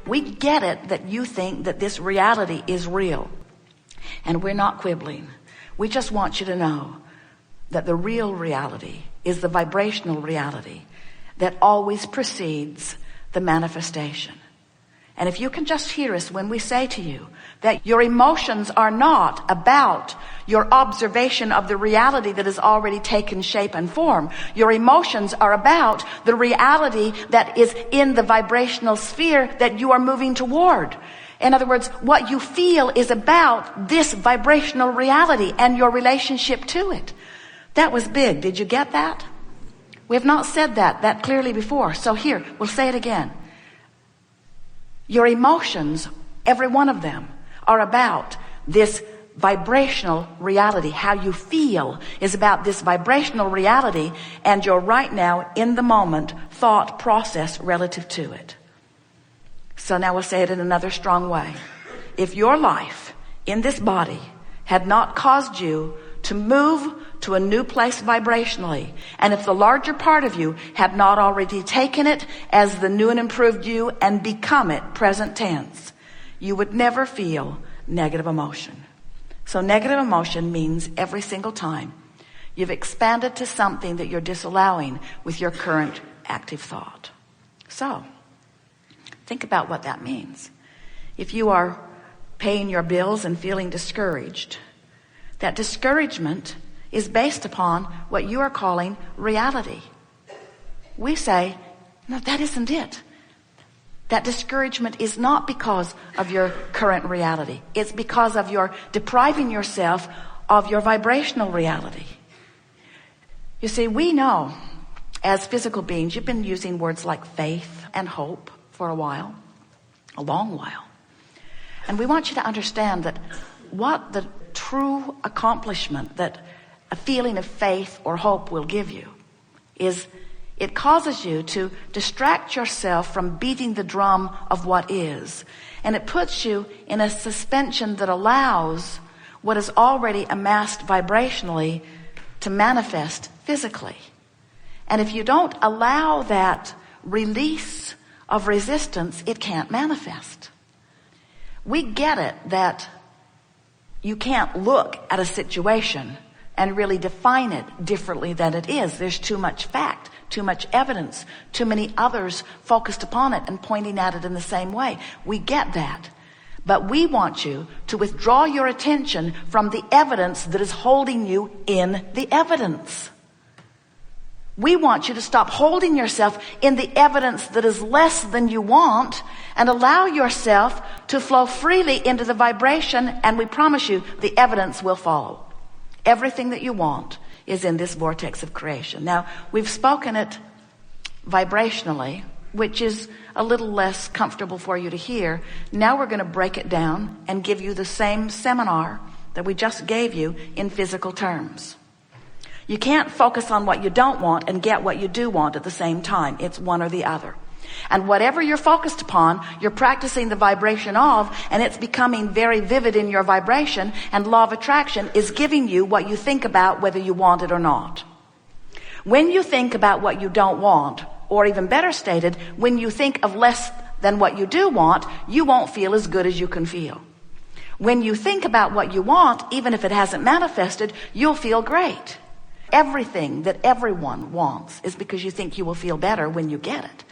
We get it that you think that this reality is real. And we're not quibbling. We just want you to know that the real reality is the vibrational reality that always precedes the manifestation. And if you can just hear us when we say to you that your emotions are not about your observation of the reality that has already taken shape and form. Your emotions are about the reality that is in the vibrational sphere that you are moving toward. In other words, what you feel is about this vibrational reality and your relationship to it. That was big. Did you get that? We have not said that clearly before. So here, we'll say it again. Your emotions, every one of them, are about this vibrational reality. How you feel is about this vibrational reality and your right now, in the moment, thought process relative to it. So now we'll say it in another strong way. If your life in this body had not caused you to move to a new place vibrationally, and if the larger part of you had not already taken it as the new and improved you and become it, present tense, you would never feel negative emotion. So negative emotion means every single time you've expanded to something that you're disallowing with your current active thought. So think about what that means. If you are paying your bills and feeling discouraged, that discouragement is based upon what you are calling reality. We say, no, that isn't it. That discouragement is not because of your current reality. It's because of your depriving yourself of your vibrational reality. You see, we know as physical beings, you've been using words like faith and hope for a while, a long while. And we want you to understand that what the true accomplishment that a feeling of faith or hope will give you is it causes you to distract yourself from beating the drum of what is. And it puts you in a suspension that allows what is already amassed vibrationally to manifest physically. And if you don't allow that release of resistance, it can't manifest. We get it that you can't look at a situation and really define it differently than it is. There's too much fact, too much evidence, too many others focused upon it and pointing at it in the same way. We get that. But we want you to withdraw your attention from the evidence that is holding you in the evidence. We want you to stop holding yourself in the evidence that is less than you want and allow yourself to flow freely into the vibration, and we promise you the evidence will follow. Everything that you want is in this vortex of creation. Now, we've spoken it vibrationally, which is a little less comfortable for you to hear. Now we're going to break it down and give you the same seminar that we just gave you in physical terms. You can't focus on what you don't want and get what you do want at the same time. It's one or the other. And whatever you're focused upon, you're practicing the vibration of, and it's becoming very vivid in your vibration, and law of attraction is giving you what you think about whether you want it or not. When you think about what you don't want, or even better stated, when you think of less than what you do want, you won't feel as good as you can feel. When you think about what you want, even if it hasn't manifested, you'll feel great. Everything that everyone wants is because you think you will feel better when you get it.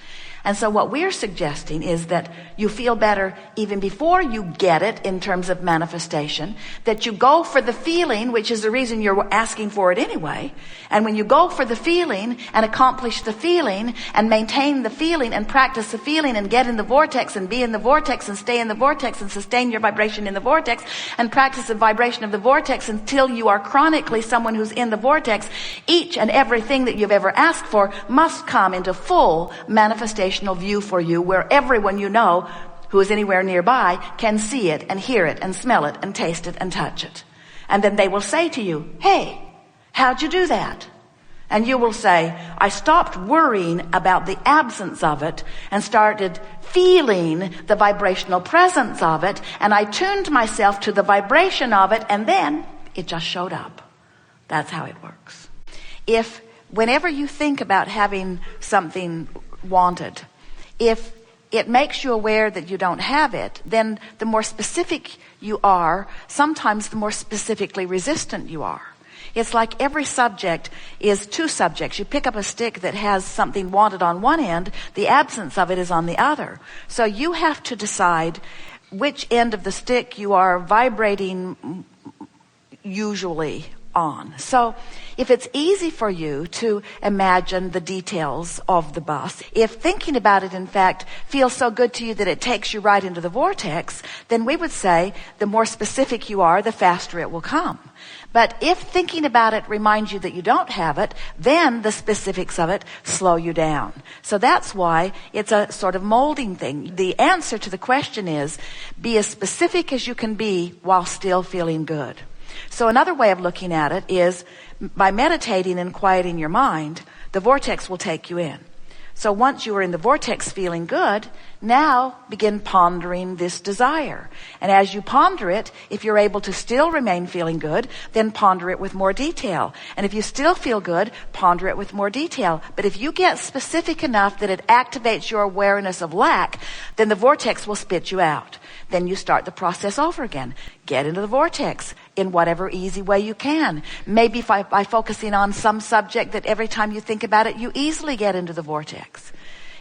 And so what we're suggesting is that you feel better even before you get it in terms of manifestation, that you go for the feeling, which is the reason you're asking for it anyway. And when you go for the feeling and accomplish the feeling and maintain the feeling and practice the feeling and get in the vortex and be in the vortex and stay in the vortex and sustain your vibration in the vortex and practice the vibration of the vortex until you are chronically someone who's in the vortex, each and everything that you've ever asked for must come into full manifestation view for you, where everyone you know who is anywhere nearby can see it and hear it and smell it and taste it and touch it. And then they will say to you, hey, how'd you do that? And you will say, I stopped worrying about the absence of it and started feeling the vibrational presence of it, and I tuned myself to the vibration of it, and then it just showed up. That's how it works. If whenever you think about having something wanted, if it makes you aware that you don't have it, then the more specific you are, sometimes the more specifically resistant you are. It's like every subject is two subjects. You pick up a stick that has something wanted on one end, the absence of it is on the other. So you have to decide which end of the stick you are vibrating usually on. So if it's easy for you to imagine the details of the bus, if thinking about it in fact feels so good to you that it takes you right into the vortex, then we would say the more specific you are, the faster it will come. But if thinking about it reminds you that you don't have it, then the specifics of it slow you down. So that's why it's a sort of molding thing. The answer to the question is, be as specific as you can be while still feeling good. So another way of looking at it is, by meditating and quieting your mind, the vortex will take you in. So once you are in the vortex feeling good, now begin pondering this desire. And as you ponder it, if you're able to still remain feeling good, then ponder it with more detail. And if you still feel good, ponder it with more detail. But if you get specific enough that it activates your awareness of lack, then the vortex will spit you out. Then you start the process over again. Get into the vortex in whatever easy way you can. Maybe by focusing on some subject that every time you think about it, you easily get into the vortex.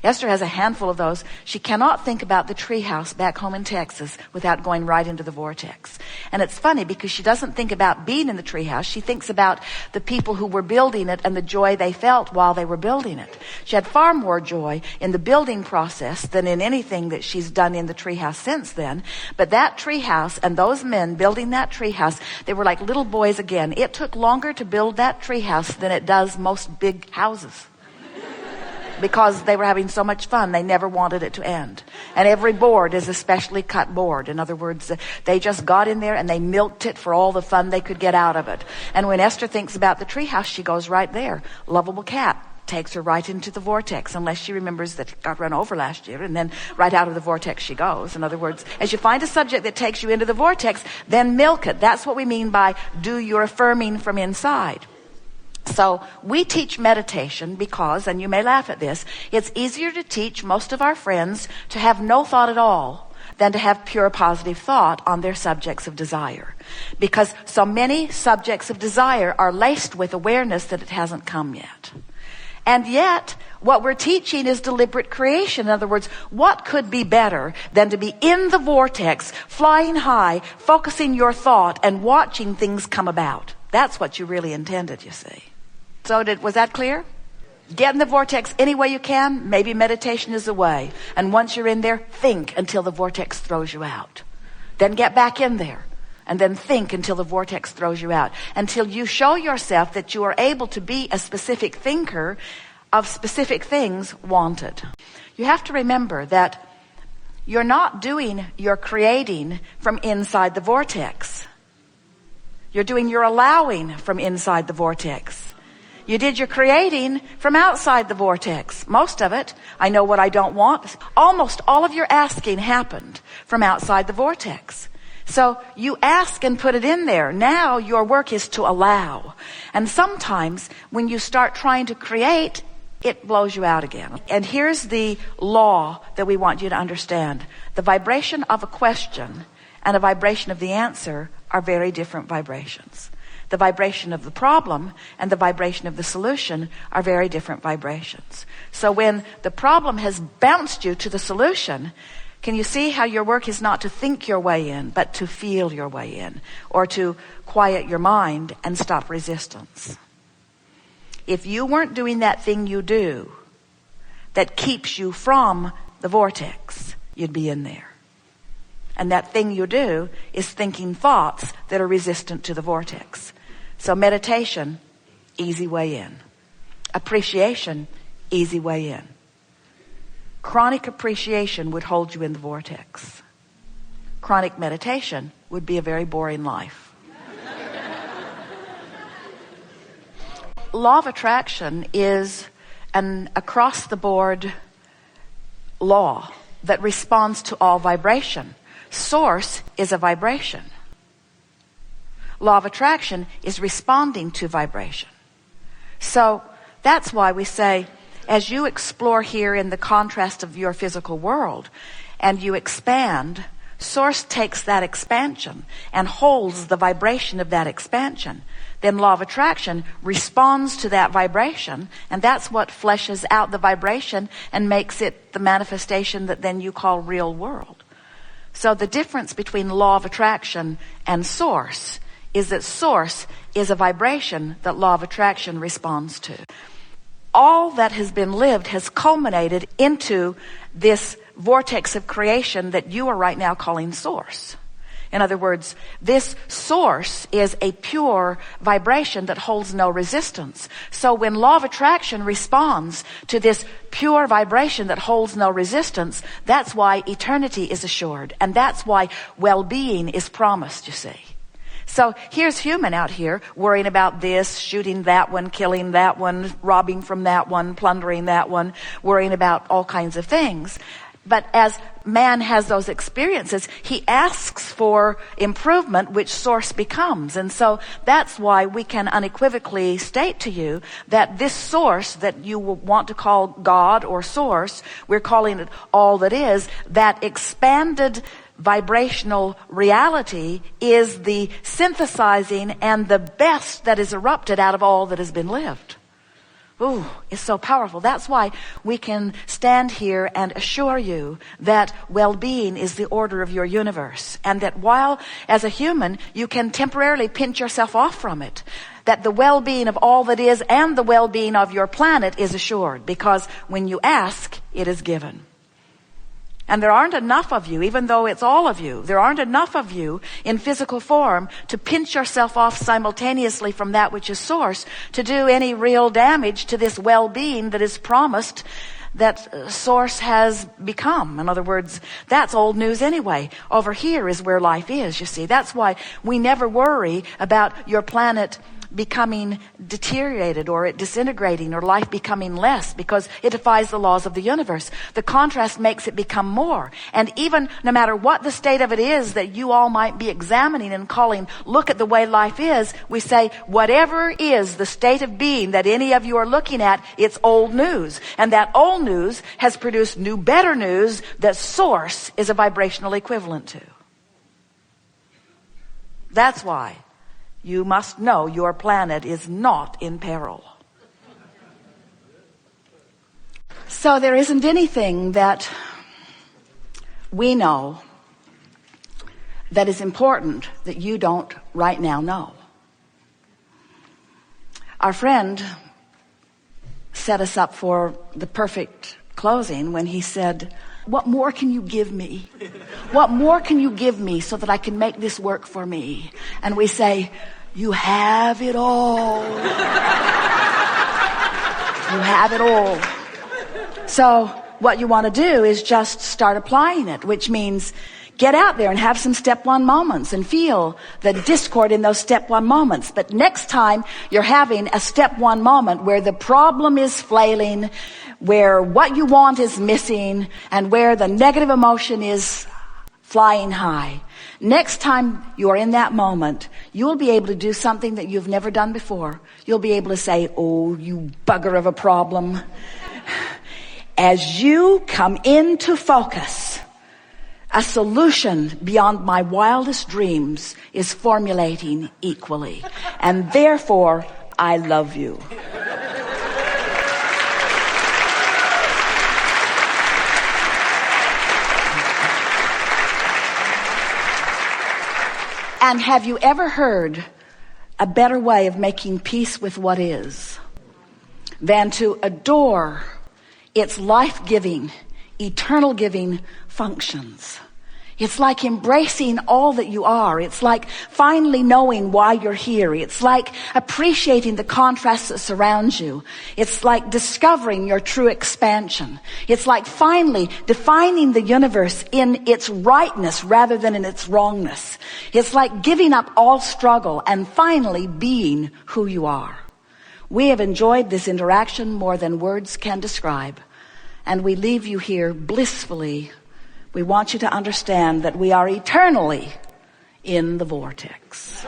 Esther has a handful of those. She cannot think about the treehouse back home in Texas without going right into the vortex. And it's funny because she doesn't think about being in the treehouse. She thinks about the people who were building it and the joy they felt while they were building it. She had far more joy in the building process than in anything that she's done in the treehouse since then. But that treehouse and those men building that treehouse, they were like little boys again. It took longer to build that treehouse than it does most big houses. Because they were having so much fun, they never wanted it to end. And every board is a specially cut board. In other words, they just got in there and they milked it for all the fun they could get out of it. And when Esther thinks about the treehouse, she goes right there. Lovable cat takes her right into the vortex, unless she remembers that it got run over last year, and then right out of the vortex she goes. In other words, as you find a subject that takes you into the vortex, then milk it. That's what we mean by do your affirming from inside. So we teach meditation because, and you may laugh at this, it's easier to teach most of our friends to have no thought at all than to have pure positive thought on their subjects of desire. Because so many subjects of desire are laced with awareness that it hasn't come yet. And yet, what we're teaching is deliberate creation. In other words, what could be better than to be in the vortex, flying high, focusing your thought, and watching things come about? That's what you really intended, you see. So was that clear? Get in the vortex any way you can. Maybe meditation is the way. And once you're in there, think until the vortex throws you out. Then get back in there. And then think until the vortex throws you out. Until you show yourself that you are able to be a specific thinker of specific things wanted. You have to remember that you're not doing your creating from inside the vortex. You're doing your allowing from inside the vortex. You did your creating from outside the vortex. Most of it, I know what I don't want. Almost all of your asking happened from outside the vortex. So you ask and put it in there. Now your work is to allow. And sometimes when you start trying to create, it blows you out again. And here's the law that we want you to understand. The vibration of a question and a vibration of the answer are very different vibrations. The vibration of the problem and the vibration of the solution are very different vibrations. So when the problem has bounced you to the solution, can you see how your work is not to think your way in, but to feel your way in, or to quiet your mind and stop resistance? If you weren't doing that thing you do that keeps you from the vortex, you'd be in there. And that thing you do is thinking thoughts that are resistant to the vortex. So meditation, easy way in. Appreciation, easy way in. Chronic appreciation would hold you in the vortex. Chronic meditation would be a very boring life. Law of attraction is an across-the-board law that responds to all vibration. Source is a vibration. Law of attraction is responding to vibration. So that's why we say as you explore here in the contrast of your physical world and you expand, Source takes that expansion and holds the vibration of that expansion. Then law of attraction responds to that vibration, and that's what fleshes out the vibration and makes it the manifestation that then you call real world. So the difference between law of attraction and source is that source is a vibration that law of attraction responds to. All that has been lived has culminated into this vortex of creation that you are right now calling source. In other words, this source is a pure vibration that holds no resistance. So when law of attraction responds to this pure vibration that holds no resistance, that's why eternity is assured. And that's why well-being is promised, you see. So here's human out here worrying about this, shooting that one, killing that one, robbing from that one, plundering that one, worrying about all kinds of things. But as man has those experiences, he asks for improvement, which source becomes. And so that's why we can unequivocally state to you that this source that you want to call God or source, we're calling it all that is, that expanded vibrational reality is the synthesizing and the best that is erupted out of all that has been lived. Ooh, it's so powerful. That's why we can stand here and assure you that well-being is the order of your universe, and that while as a human you can temporarily pinch yourself off from it, that the well-being of all that is and the well-being of your planet is assured, because when you ask, it is given. And there aren't enough of you, even though it's all of you, there aren't enough of you in physical form to pinch yourself off simultaneously from that which is source to do any real damage to this well-being that is promised, that source has become. In other words, that's old news anyway. Over here is where life is, you see. That's why we never worry about your planet becoming deteriorated or it disintegrating or life becoming less, because it defies the laws of the universe. The contrast makes it become more. And even no matter what the state of it is that you all might be examining and calling, look at the way life is, we say, whatever is the state of being that any of you are looking at, it's old news. And that old news has produced new, better news that source is a vibrational equivalent to. That's why you must know your planet is not in peril. So there isn't anything that we know that is important that you don't right now know. Our friend set us up for the perfect closing when he said, "What more can you give me? What more can you give me so that I can make this work for me?" And we say, "You have it all." You have it all. So what you want to do is just start applying it, which means get out there and have some step one moments and feel the discord in those step one moments. But next time you're having a step one moment where the problem is flailing, where what you want is missing, and where the negative emotion is flying high, next time you are in that moment, you'll be able to do something that you've never done before. You'll be able to say, "Oh, you bugger of a problem." As you come into focus, a solution beyond my wildest dreams is formulating equally. And therefore, I love you. And have you ever heard a better way of making peace with what is than to adore its life-giving, eternal giving functions? It's like embracing all that you are. It's like finally knowing why you're here. It's like appreciating the contrasts that surround you. It's like discovering your true expansion. It's like finally defining the universe in its rightness rather than in its wrongness. It's like giving up all struggle and finally being who you are. We have enjoyed this interaction more than words can describe, and we leave you here blissfully. We want you to understand that we are eternally in the vortex.